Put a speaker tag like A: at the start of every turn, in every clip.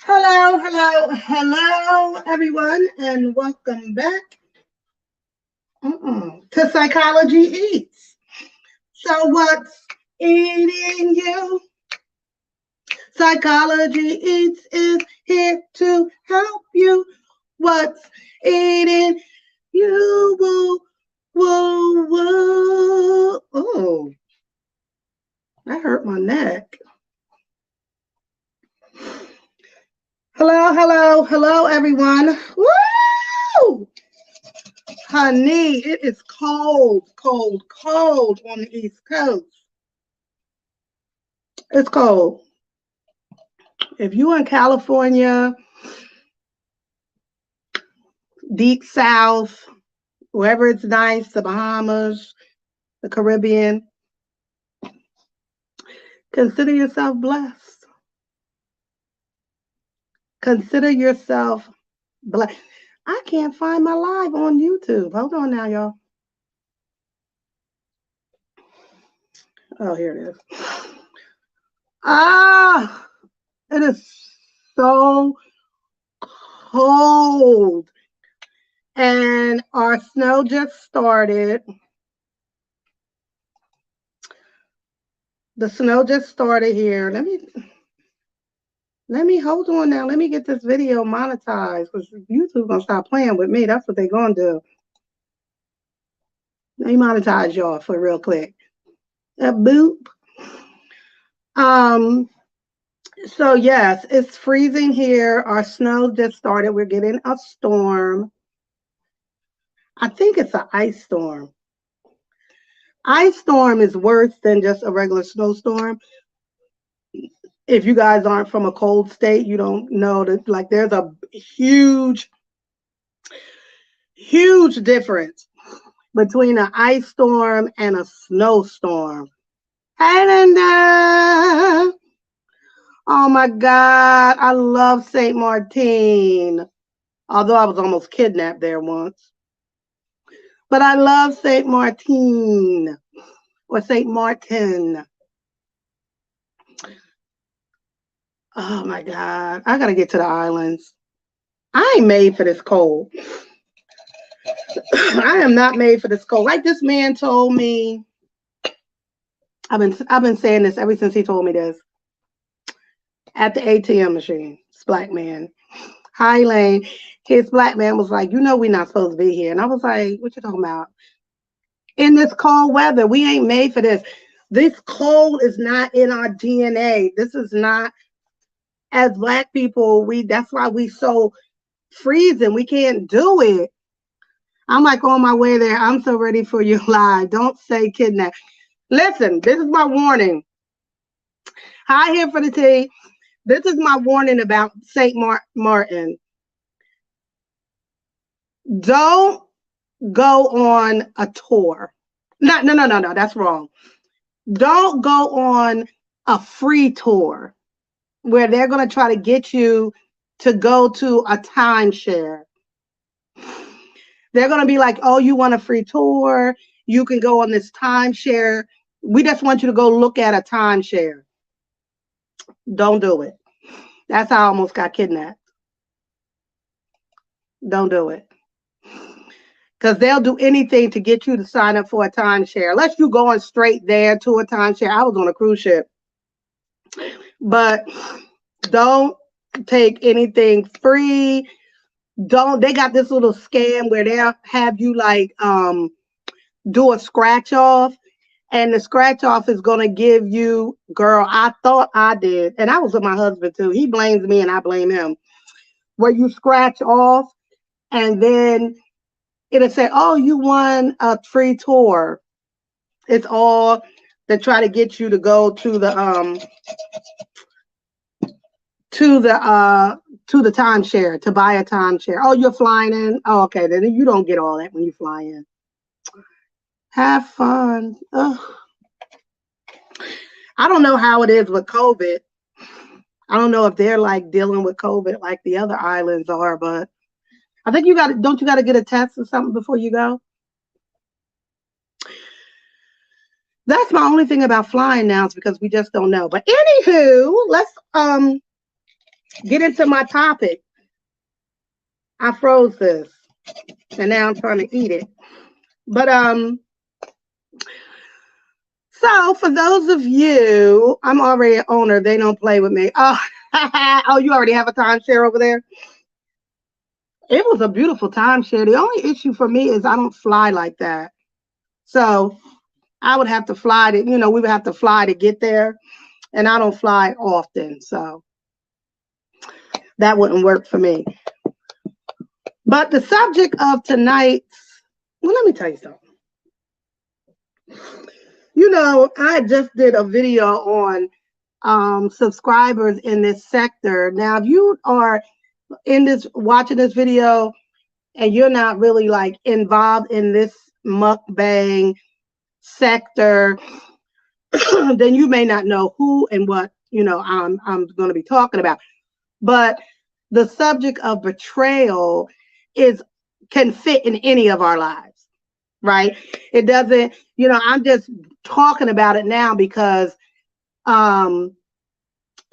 A: Hello, everyone, and welcome back to Psychology Eats. So, what's eating you? Psychology Eats is here to help you. What's eating you? Woo, woo, woo. Oh, that hurt my neck. Hello, everyone. Woo! Honey, it is cold on the East Coast. It's cold. If you in California, deep south, wherever it's nice, the Bahamas, the Caribbean, consider yourself blessed. Consider yourself blessed. I can't find my live on YouTube. Hold on now, y'all. Oh, here it is. Ah, it is so cold. And our snow just started. The snow just started here. Let me hold on now. Let me get this video monetized because YouTube's gonna stop playing with me. That's what they're gonna do. Let me monetize y'all for real quick. Boop. So yes, it's freezing here. Our snow just started. We're getting a storm. I think it's an ice storm. Ice storm is worse than just a regular snowstorm. If you guys aren't from a cold state, you don't know that like there's a huge difference between an ice storm and a snowstorm. Hey, Linda. Oh my God, I love St. Martin. Although I was almost kidnapped there once. But I love St. Martin or St. Martin. Oh my God, I gotta get to the islands. I ain't made for this cold. I am not made for this cold. Like this man told me, I've been saying this ever since he told me this. At the ATM machine, this black man. Hi, Lane. His black man was like, we're not supposed to be here. And I was like, what you talking about? In this cold weather, we ain't made for this. This cold is not in our DNA. This is not, as black people, that's why we so freezing. We can't do it. I'm like on my way there. I'm so ready for your lie. Don't say kidnap. Listen, this is my warning. Hi, here for the tea. This is my warning about St. Martin. Don't go on a tour. No. That's wrong. Don't go on a free tour where they're going to try to get you to go to a timeshare. They're going to be like, oh, you want a free tour? You can go on this timeshare. We just want you to go look at a timeshare. Don't do it. That's how I almost got kidnapped. Don't do it. Because they'll do anything to get you to sign up for a timeshare. Unless you're going straight there to a timeshare. I was on a cruise ship. But don't take anything free. They got this little scam where they'll have you like do a scratch off. And the scratch off is going to give you, girl, I thought I did. And I was with my husband too. He blames me and I blame him. Where you scratch off and then it'll say, oh, you won a free tour. It's all to try to get you to go to the timeshare, to buy a timeshare. Oh, you're flying in? Oh, okay. Then you don't get all that when you fly in. Have fun. Ugh. I don't know how it is with COVID. I don't know if they're like dealing with COVID like the other islands are, but I think don't you got to get a test or something before you go? That's my only thing about flying now is because we just don't know. But anywho, let's get into my topic. I froze this and now I'm trying to eat it. But so for those of you, I'm already an owner. They don't play with me. Oh, oh, you already have a timeshare over there? It was a beautiful timeshare. The only issue for me is I don't fly like that. So I would have to fly to, we would have to fly to get there. And I don't fly often. So that wouldn't work for me. But the subject of tonight's, well, let me tell you something. I just did a video on subscribers in this sector. Now, if you are watching this video and you're not really like involved in this mukbang sector, then you may not know who and what I'm going to be talking about. But the subject of betrayal can fit in any of our lives, right? It doesn't, I'm just talking about it now because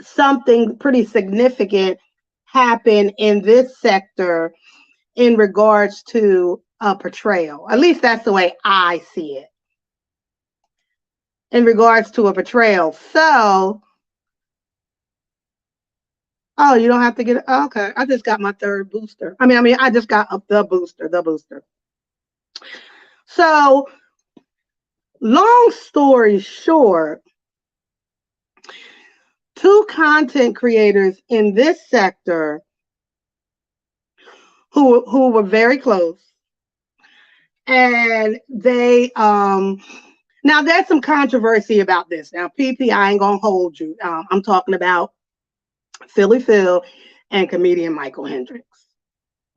A: something pretty significant happened in this sector in regards to a betrayal. At least that's the way I see it. In regards to a betrayal. So, oh, you don't have to get it. Oh, okay. I just got my third booster. I just got the booster. So, long story short, two content creators in this sector who were very close, and they now there's some controversy about this. Now, PP, I ain't gonna hold you. I'm talking about Philly Phil and comedian Michael Hendricks.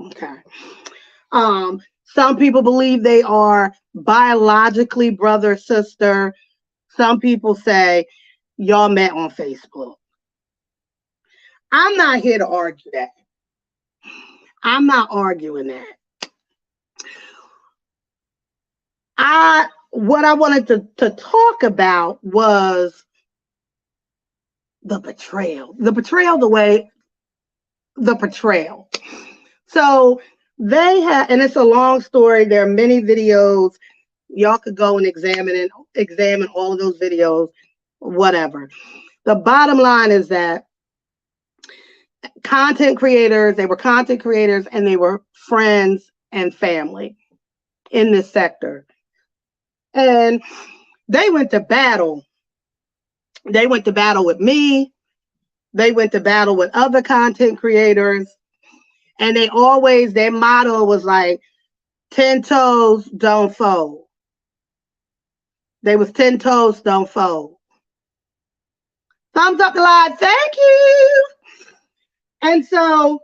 A: Okay. Some people believe they are biologically brother, sister. Some people say y'all met on Facebook. I'm not here to argue that. I'm not arguing that. What I wanted to talk about was the betrayal. The betrayal. So they had, and it's a long story. There are many videos. Y'all could go and examine all of those videos, whatever. The bottom line is that they were content creators, and they were friends and family in this sector. And they went to battle. They went to battle with me. They went to battle with other content creators. And their motto was like, 10 toes, don't fold. They was 10 toes, don't fold. Thumbs up the live. Thank you. And so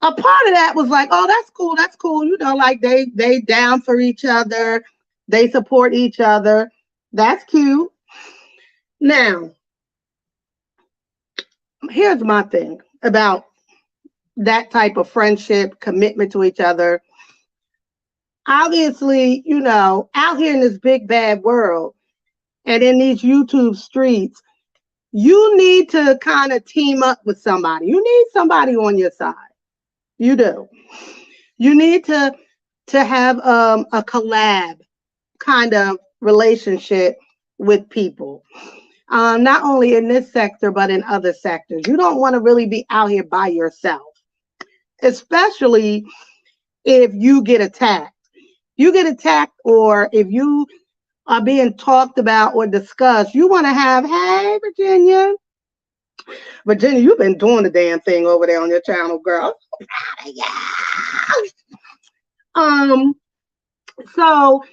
A: a part of that was like, oh, that's cool. That's cool. Like they down for each other. They support each other. That's cute. Now, here's my thing about that type of friendship, commitment to each other. Obviously, out here in this big bad world and in these YouTube streets, you need to kind of team up with somebody. You need somebody on your side. You do. You need to have a collab kind of relationship with people. Not only in this sector, but in other sectors. You don't want to really be out here by yourself, especially if you get attacked. Or if you are being talked about or discussed, you want to have, hey, Virginia, you've been doing the damn thing over there on your channel, girl. So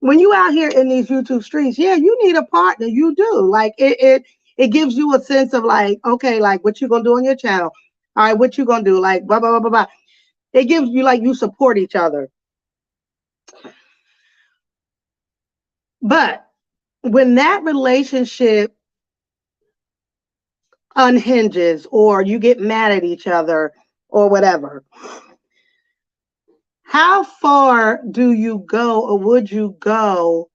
A: when you out here in these YouTube streets, yeah, you need a partner. You do. Like it gives you a sense of like, okay, like what you gonna do on your channel? All right, what you gonna do? Like blah blah blah blah blah. It gives you like you support each other. But when that relationship unhinges or you get mad at each other or whatever, how far do you go or would you go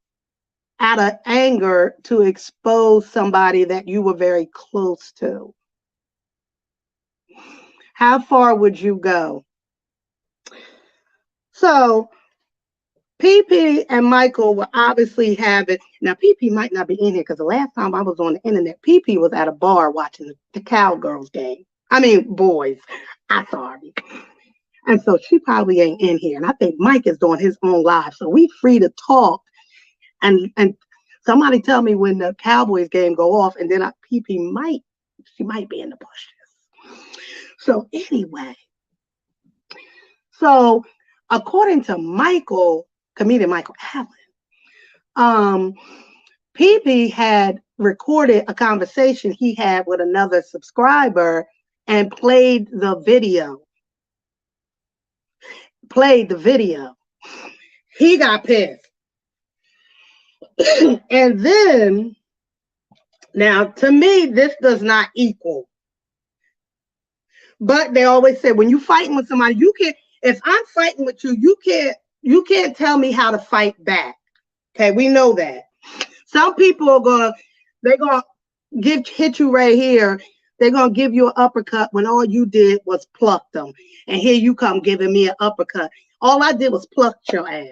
A: out of anger to expose somebody that you were very close to? How far would you go? So PP and Michael were obviously having. Now PP might not be in here because the last time I was on the internet, PP was at a bar watching the Cowgirls game. I mean, boys. I'm sorry. And so she probably ain't in here. And I think Mike is doing his own live. So we free to talk. And somebody tell me when the Cowboys game go off, and then PP might be in the bushes. So anyway, so according to Michael, comedian Michael Allen, PP had recorded a conversation he had with another subscriber and played the video. He got pissed. And then, now to me, this does not equal. But they always say when you fighting with somebody, you can't. If I'm fighting with you, you can't tell me how to fight back. Okay, we know that. Some people are they're gonna hit you right here. They're gonna give you an uppercut when all you did was pluck them. And here you come giving me an uppercut. All I did was pluck your ass.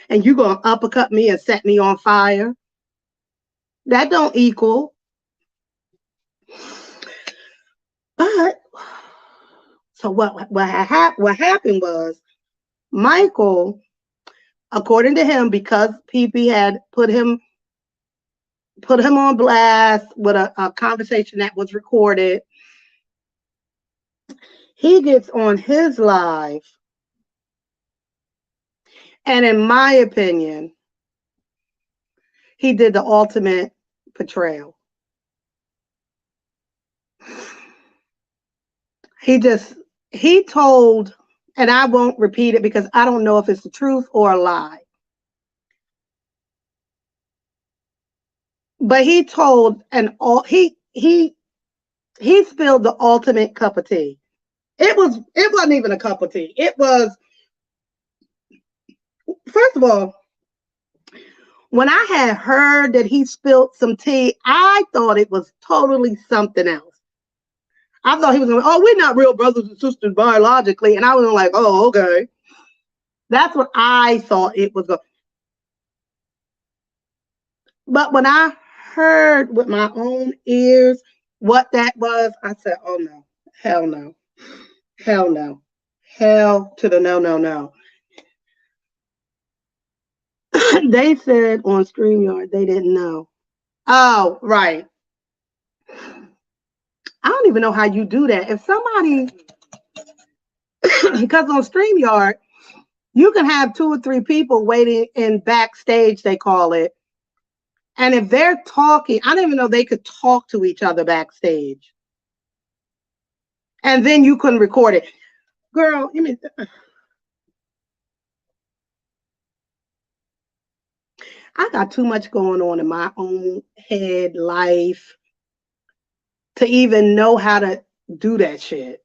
A: And you gonna uppercut me and set me on fire? That don't equal. But so what happened was Michael, according to him, because PP had put him on blast with a conversation that was recorded, he gets on his live, and in my opinion, he did the ultimate betrayal. He told, and I won't repeat it because I don't know if it's the truth or a lie. But he told he spilled the ultimate cup of tea. It wasn't even a cup of tea. It was, first of all, when I had heard that he spilled some tea, I thought it was totally something else. I thought he was going, oh, we're not real brothers and sisters biologically. And I was like, oh, okay. That's what I thought it was going. But when I heard with my own ears what that was, I said, oh, no. Hell no. Hell no. Hell to the no, no, no. They said on StreamYard they didn't know. Oh, right. I don't even know how you do that. If somebody, because on StreamYard, you can have 2 or 3 people waiting in backstage, they call it. And if they're talking, I didn't even know they could talk to each other backstage. And then you couldn't record it. Girl, you mean, I got too much going on in my own head, life, to even know how to do that shit.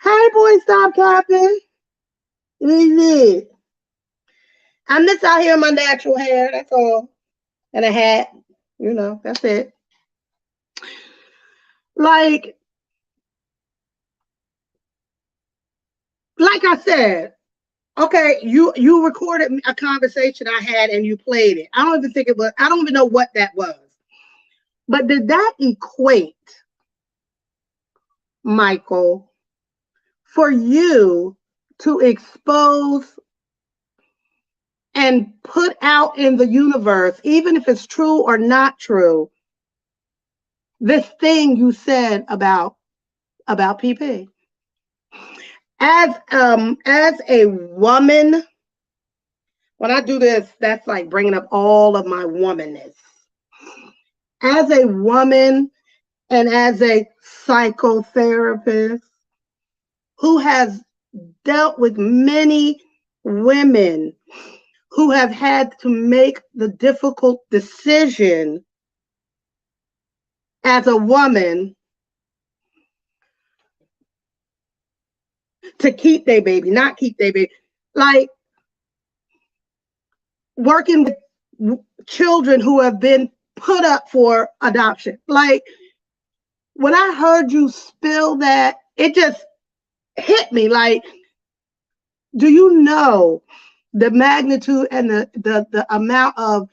A: Hey, boy, stop capping. What is it? I'm just out here in my natural hair, that's all. And a hat, that's it. Like I said, okay, you recorded a conversation I had and you played it. I don't even know what that was. But did that equate, Michael, for you to expose and put out in the universe, even if it's true or not true, this thing you said about PP? As a woman, when I do this, that's like bringing up all of my womanness. As a woman and as a psychotherapist who has dealt with many women who have had to make the difficult decision as a woman to keep their baby, not keep their baby. Like working with children who have been put up for adoption. Like when I heard you spill that, it just hit me like, do you know the magnitude and the amount of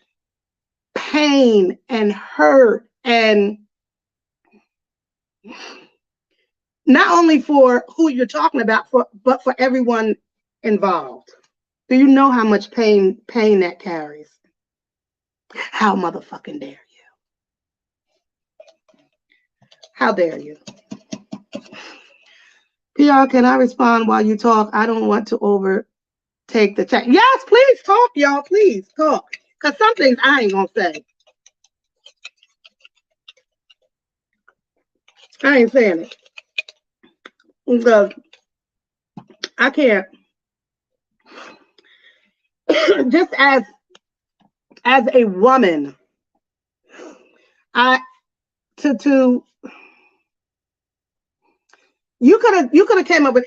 A: pain and hurt, and not only for who you're talking about, but for everyone involved? Do you know how much pain that carries? How motherfucking dare you? How dare you? PR, can I respond while you talk? I don't want to overtake the chat. Yes, please talk, y'all. Please talk. Because some things I ain't going to say. I ain't saying it. Because I can't. Just as a woman, you could have came up with,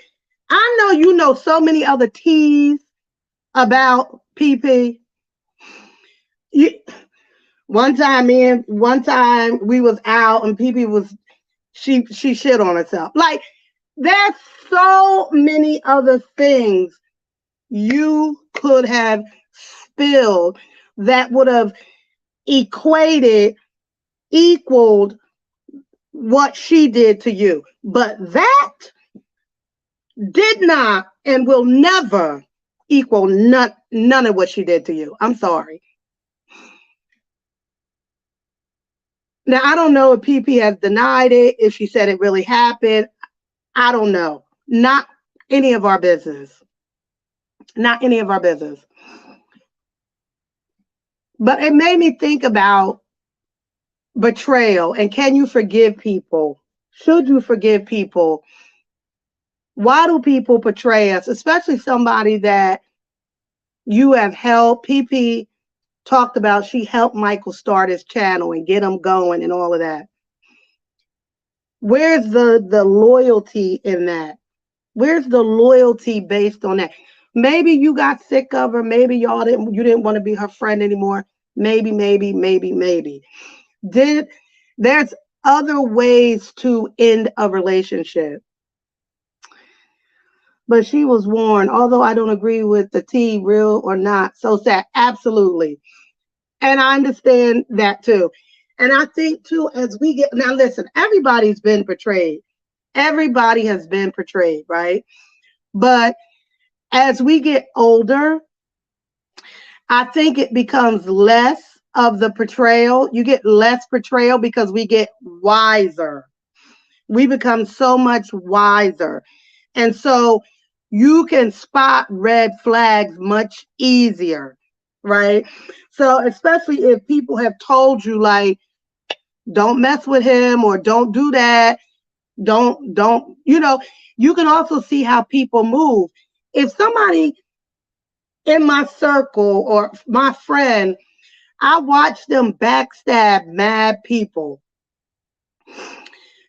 A: I know you know so many other teas about PP. One time we was out and PP was, she shit on herself. Like, there's so many other things you could have spilled that would have equaled what she did to you. But that did not and will never equal none of what she did to you. I'm sorry. Now, I don't know if PP has denied it, if she said it really happened. I don't know. Not any of our business. Not any of our business. But it made me think about betrayal, and can you forgive people? Should you forgive people? Why do people betray us, especially somebody that you have helped? PP talked about she helped Michael start his channel and get him going and all of that. Where's the loyalty in that? Where's the loyalty based on that? Maybe you got sick of her. Maybe you didn't want to be her friend anymore. Maybe. There's other ways to end a relationship. But she was warned, although I don't agree with the tea, real or not. So sad. Absolutely. And I understand that too. And I think too, as we get, now listen, everybody's been betrayed. Everybody has been betrayed, right? But as we get older, I think it becomes less of the betrayal. You get less betrayal because we get wiser. We become so much wiser. And so you can spot red flags much easier, right? So especially if people have told you, like, don't mess with him or don't do that. Don't, you can also see how people move. If somebody in my circle or my friend, I watch them backstab mad people,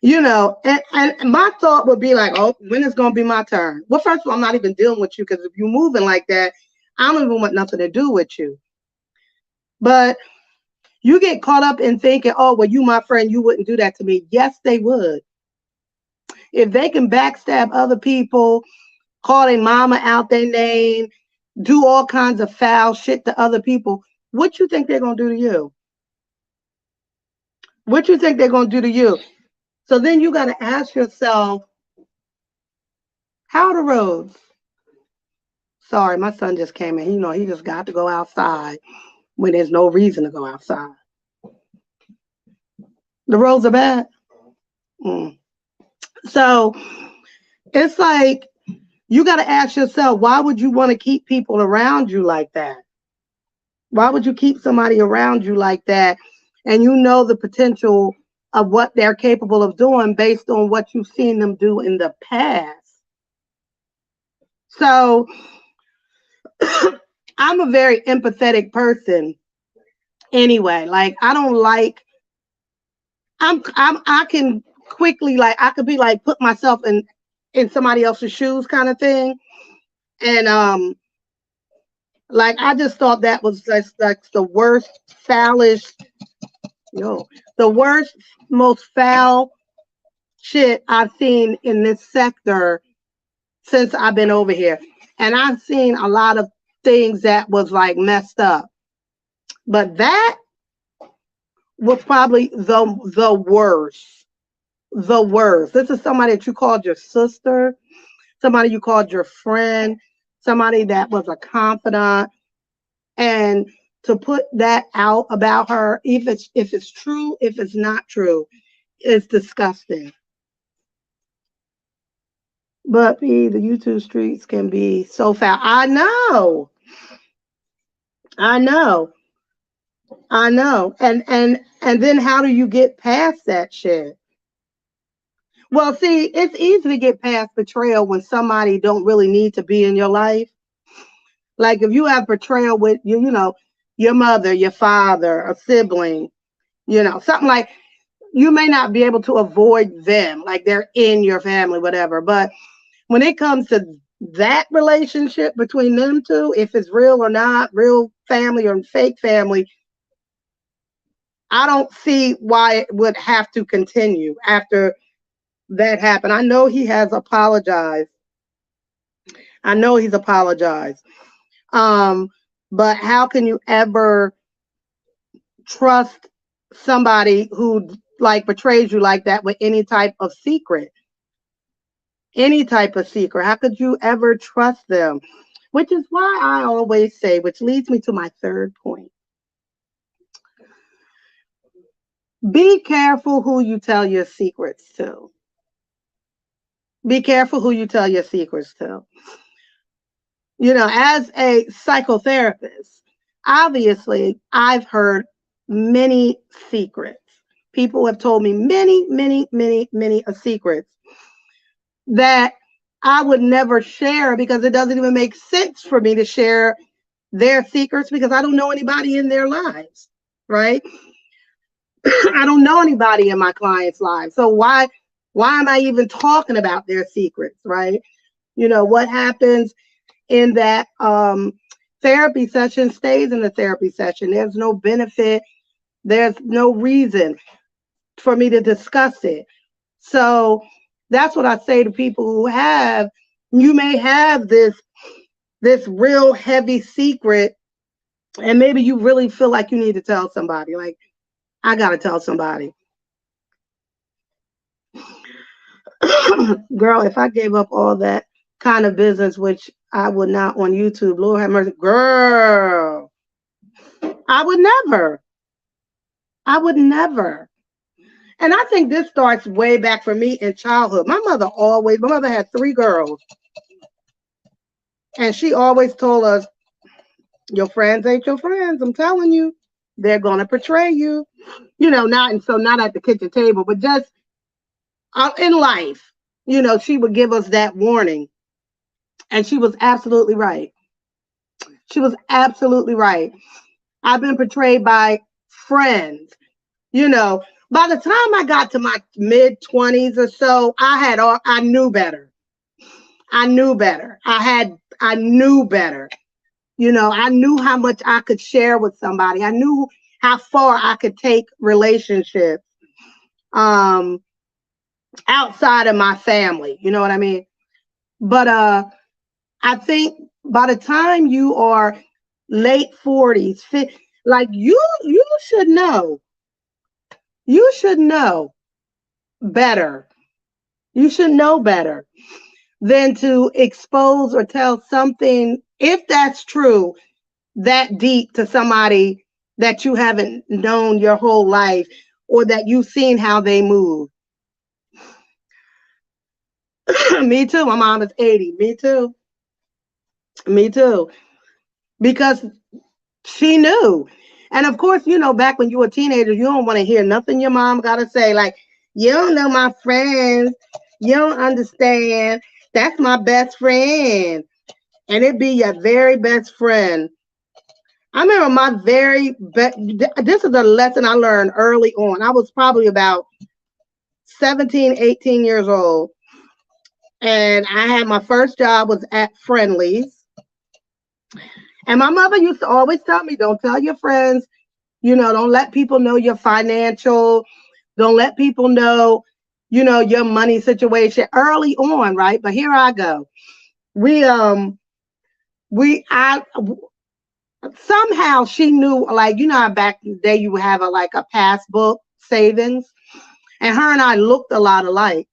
A: and my thought would be like, oh, when is going to be my turn? Well, first of all, I'm not even dealing with you, because if you're moving like that, I don't even want nothing to do with you. But you get caught up in thinking, oh, well, you my friend, you wouldn't do that to me. Yes, they would. If they can backstab other people, call their mama out their name, do all kinds of foul shit to other people, what you think they're going to do to you? What you think they're going to do to you? So then you got to ask yourself, how are the roads? Sorry, my son just came in. He just got to go outside when there's no reason to go outside. The roads are bad. So it's like, you got to ask yourself, why would you want to keep people around you like that? Why would you keep somebody around you like that? And you know the potential of what they're capable of doing based on what you've seen them do in the past. So I'm a very empathetic person anyway. Like, I don't like, I can quickly, like, I could be like, put myself in somebody else's shoes kind of thing. And like, I just thought that was just like the worst, foulest, the worst, most foul shit I've seen in this sector since I've been over here. And I've seen a lot of things that was like messed up. But that was probably the worst. The worst. This is somebody that you called your sister, somebody you called your friend, somebody that was a confidant. And to put that out about her, if it's true, if it's not true, it's disgusting. But the YouTube streets can be so foul. I know. I know. I know. And then how do you get past that shit? Well, see, it's easy to get past betrayal when somebody don't really need to be in your life. Like if you have betrayal with you know, your mother, your father, a sibling, something like you may not be able to avoid them, like they're in your family, whatever. But when it comes to that relationship between them two, if it's real or not, real family or fake family, I don't see why it would have to continue after that happened. I know he has apologized. I know he's apologized. But how can you ever trust somebody who like betrays you like that with any type of secret? Any type of secret. How could you ever trust them? Which is why I always say, which leads me to my third point. Be careful who you tell your secrets to. Be careful who you tell your secrets to. As a psychotherapist, obviously, I've heard many secrets. People have told me many, many, many, many secrets that I would never share because it doesn't even make sense for me to share their secrets because I don't know anybody in their lives, right? I don't know anybody in my clients' lives. So why am I even talking about their secrets, right? What happens in that therapy session stays in the therapy session. There's no benefit. There's no reason for me to discuss it. So that's what I say to people who you may have this real heavy secret, and maybe you really feel like you need to tell somebody. Like, I got to tell somebody. Girl, if I gave up all that kind of business, which I would not on YouTube, Lord have mercy, girl, I would never. I would never. And I think this starts way back for me in childhood. My mother had 3 girls. And she always told us, your friends ain't your friends. I'm telling you, they're going to betray you. Not at the kitchen table, but just in life, she would give us that warning. And she was absolutely right. She was absolutely right. I've been betrayed by friends. By the time I got to my mid-20s or so, I knew better. I knew better. I knew better. I knew how much I could share with somebody. I knew how far I could take relationships outside of my family. You know what I mean? But I think by the time you are late 40s, like you should know. You should know better. You should know better than to expose or tell something, if that's true, that deep to somebody that you haven't known your whole life or that you've seen how they move. Me too. My mom is 80. Me too. Me too. Because she knew. And of course, back when you were a teenager, you don't want to hear nothing your mom got to say. Like, you don't know my friends. You don't understand. That's my best friend. And it be your very best friend. I remember my very best. This is a lesson I learned early on. I was probably about 17, 18 years old. And I had my first job was at Friendly's. And my mother used to always tell me, don't tell your friends, don't let people know your financial. Don't let people know, your money situation early on, right? But here I go. I somehow she knew, like, how back in the day you would have a passbook savings, and her and I looked a lot alike.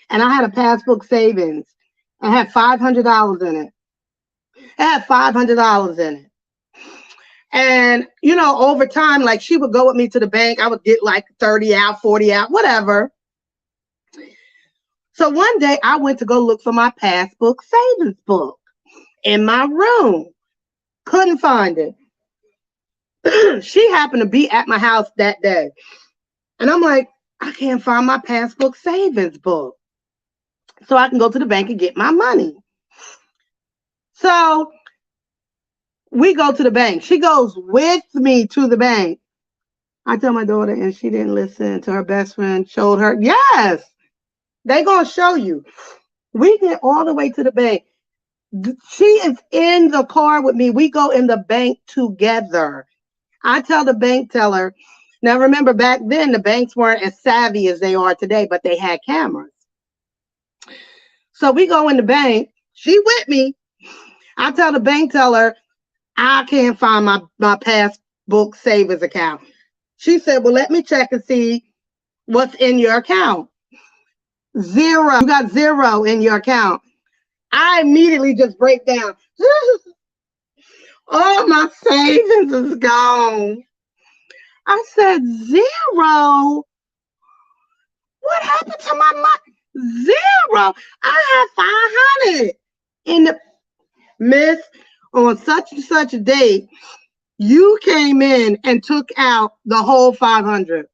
A: And I had a passbook savings. I had $500 in it. It had $500 in it. And, over time, like, she would go with me to the bank. I would get like 30 out, 40 out, whatever. So one day I went to go look for my passbook savings book in my room. Couldn't find it. She happened to be at my house that day. And I'm like, I can't find my passbook savings book, so I can go to the bank and get my money. So we go to the bank. She goes with me to the bank. I tell my daughter, and she didn't listen to her best friend, showed her. Yes, they going to show you. We get all the way to the bank. She is in the car with me. We go in the bank together. I tell the bank teller, now remember back then the banks weren't as savvy as they are today, but they had cameras. So we go in the bank. She with me. I tell the bank teller, I can't find my passbook savings account. She said, well, let me check and see what's in your account. Zero. You got zero in your account. I immediately just break down. All my savings is gone. I said, zero? What happened to my money? Zero. I had 500 in the miss. On such and such a date, you came in and took out the whole 500.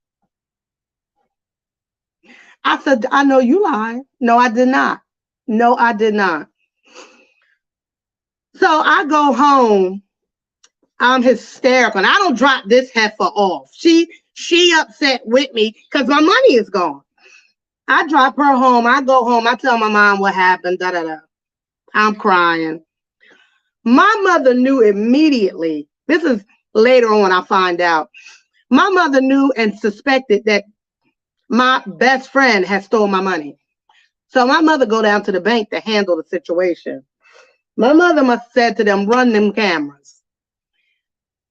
A: I said, I know you lied. No, I did not. No, I did not. So I go home. I'm hysterical. And I don't drop this heifer off. She upset with me because my money is gone. I drop her home. I go home. I tell my mom what happened. Da, da, da. I'm crying. My mother knew immediately. This is later on I find out. My mother knew and suspected that my best friend had stolen my money. So my mother go down to the bank to handle the situation. My mother must have said to them, run them cameras.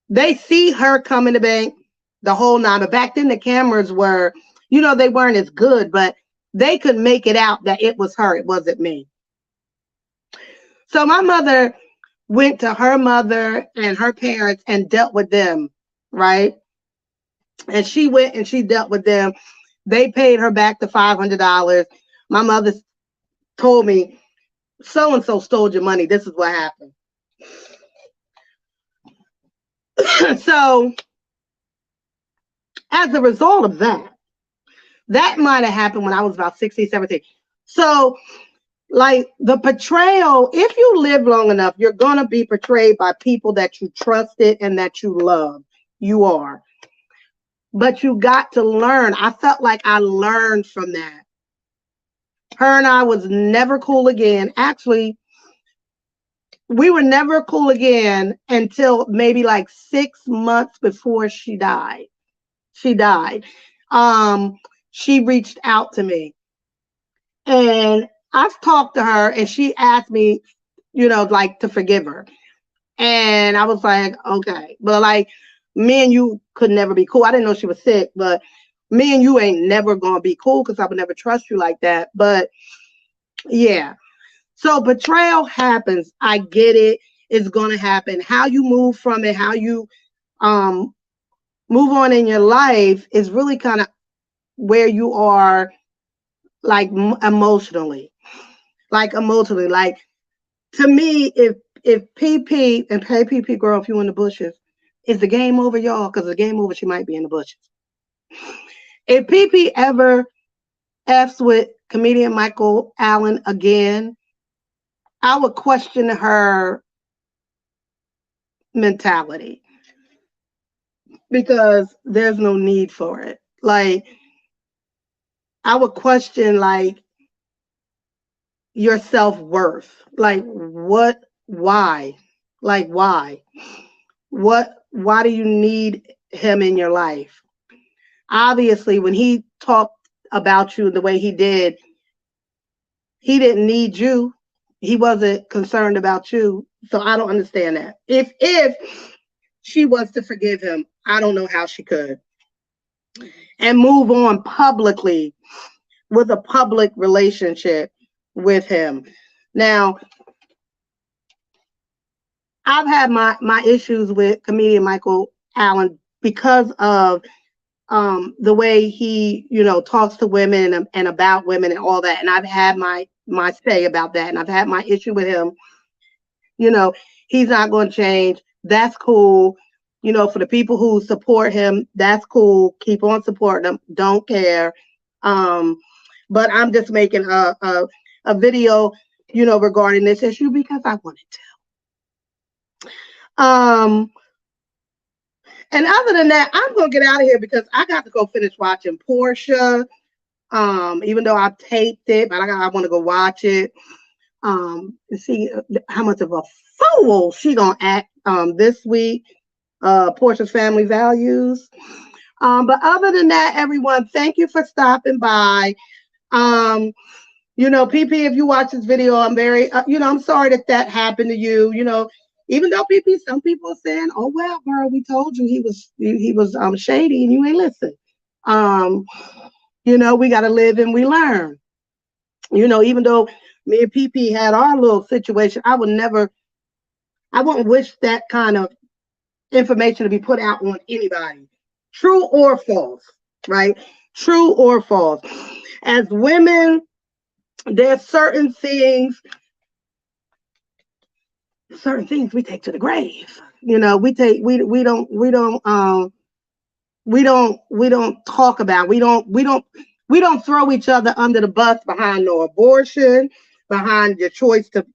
A: They see her come in the bank, the whole nine. But back then the cameras were, they weren't as good, but they could make it out that it was her. It wasn't me. So my mother went to her mother and her parents and dealt with them, right? And she went and she dealt with them. They paid her back the $500. My mother told me, so-and-so stole your money. This is what happened. So as a result of that might have happened when I was about 16, 17. So like the betrayal, if you live long enough, you're going to be betrayed by people that you trusted and that you love. You are. But you got to learn. I felt like I learned from that. Her and I was never cool again. Actually, we were never cool again until maybe like 6 months before she died. She died. She reached out to me. And I've talked to her and she asked me, like to forgive her. And I was like, okay. But like me and you could never be cool. I didn't know she was sick, but me and you ain't never going to be cool because I would never trust you like that. But yeah. So betrayal happens. I get it. It's going to happen. How you move from it, how you move on in your life is really kind of where you are, like emotionally. Like to me, if PP and hey PP girl, if you in the bushes, is the game over, y'all? Because the game over, she might be in the bushes. If PP ever F's with comedian Michael Allen again, I would question her mentality because there's no need for it. Like I would question like your self-worth. Like what, why? Like why? Why do you need him in your life? Obviously, when he talked about you the way he did, he didn't need you. He wasn't concerned about you. So I don't understand that. If she was to forgive him, I don't know how she could. And move on publicly with a public relationship with him. Now, I've had my issues with comedian Michael Allen because of the way he, talks to women and about women and all that. And I've had my say about that, and I've had my issue with him. He's not going to change. That's cool. For the people who support him, that's cool. Keep on supporting him. Don't care. But I'm just making a video, regarding this issue because I wanted to. And other than that, I'm gonna get out of here because I got to go finish watching Portia. Even though I've taped it, but I want to go watch it. And see how much of a fool she gonna act this week. Portia's Family Values. But other than that, everyone, thank you for stopping by. PP, if you watch this video, I'm very, I'm sorry that happened to you. Even though PP, some people are saying, "Oh well, girl, we told you he was shady and you ain't listen." We got to live and we learn. Even though me and PP had our little situation, I wouldn't wish that kind of information to be put out on anybody, true or false, right? True or false. As women, there's certain things we take to the grave. We don't talk about. We don't throw each other under the bus behind no abortion, behind your choice to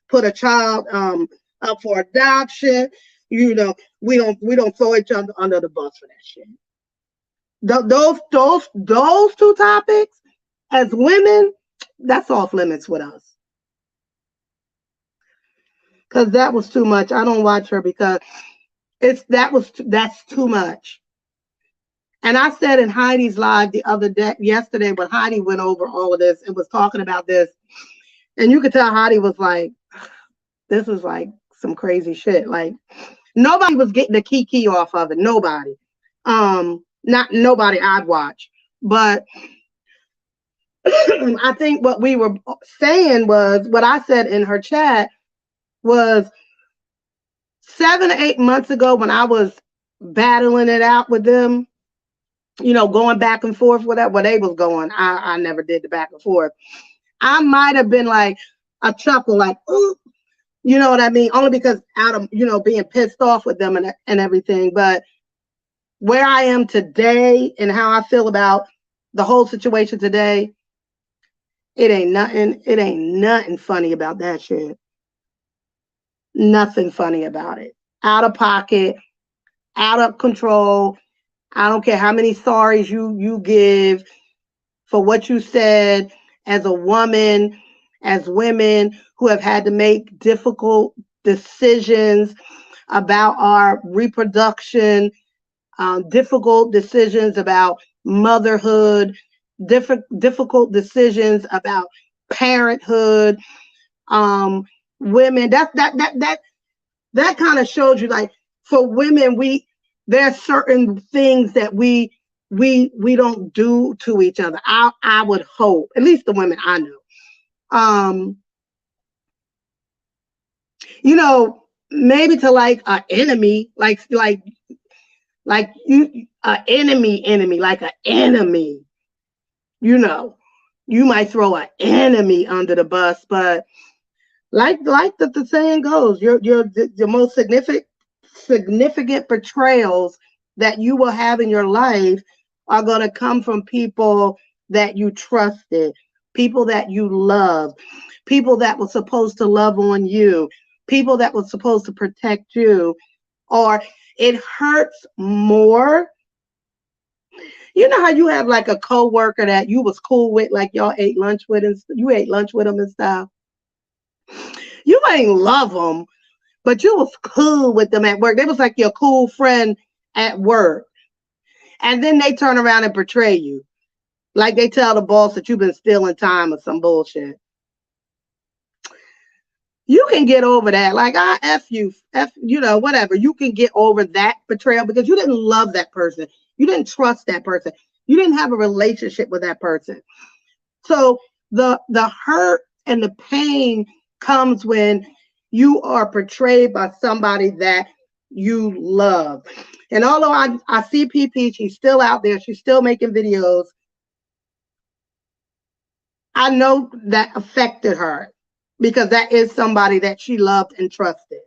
A: put a child up for adoption. We don't throw each other under the bus for that shit. Those two topics, as women, that's off limits with us. Because that was too much. I don't watch her because that's too much. And I said in Heidi's live yesterday, when Heidi went over all of this and was talking about this, and you could tell Heidi was like, this is like some crazy shit. Like, nobody was getting the key off of it. Nobody. Not nobody I'd watch. But I think what we were saying was, what I said in her chat was 7 to 8 months ago when I was battling it out with them, going back and forth with that, where they was going. I never did the back and forth. I might have been like a chuckle, like, ooh, you know what I mean? Only because out of, being pissed off with them and everything. But where I am today and how I feel about the whole situation today, it ain't nothing funny about that shit. Nothing funny about it. Out of pocket, out of control. I don't care how many sorries you give for what you said as a woman, as women who have had to make difficult decisions about our reproduction, difficult decisions about motherhood, difficult decisions about parenthood. Women, that kind of shows you, like, for women, there's certain things that we don't do to each other. I would hope, at least the women I know, maybe to like an enemy, like you, an enemy, like an enemy, you might throw an enemy under the bus, but like the saying goes, your most significant betrayals that you will have in your life are going to come from people that you trusted, people that you loved, people that were supposed to love on you, people that were supposed to protect you. Or it hurts more. You know how you have like a coworker that you was cool with, like y'all ate lunch with, and you ate lunch with them and stuff. You ain't love them, but you was cool with them at work. They was like your cool friend at work. And then they turn around and betray you. Like they tell the boss that you've been stealing time or some bullshit. You can get over that. Like, I F you, whatever. You can get over that betrayal because you didn't love that person. You didn't trust that person. You didn't have a relationship with that person. So the hurt and the pain comes when you are betrayed by somebody that you love. And although I see PP, she's still out there. She's still making videos. I know that affected her because that is somebody that she loved and trusted.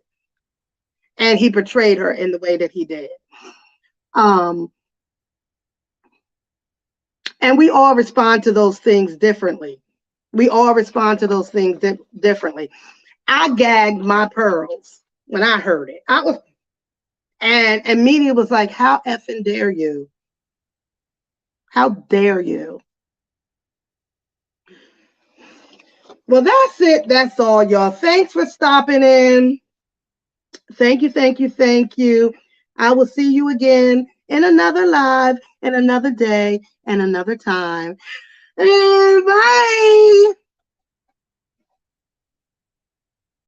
A: And he betrayed her in the way that he did. And we all respond to those things differently. We all respond to those things differently. I gagged my pearls when I heard it. And media was like, how effing dare you? How dare you? Well, that's it. That's all, y'all. Thanks for stopping in. Thank you, thank you, thank you. I will see you again in another live, in another day, and another time. Bye.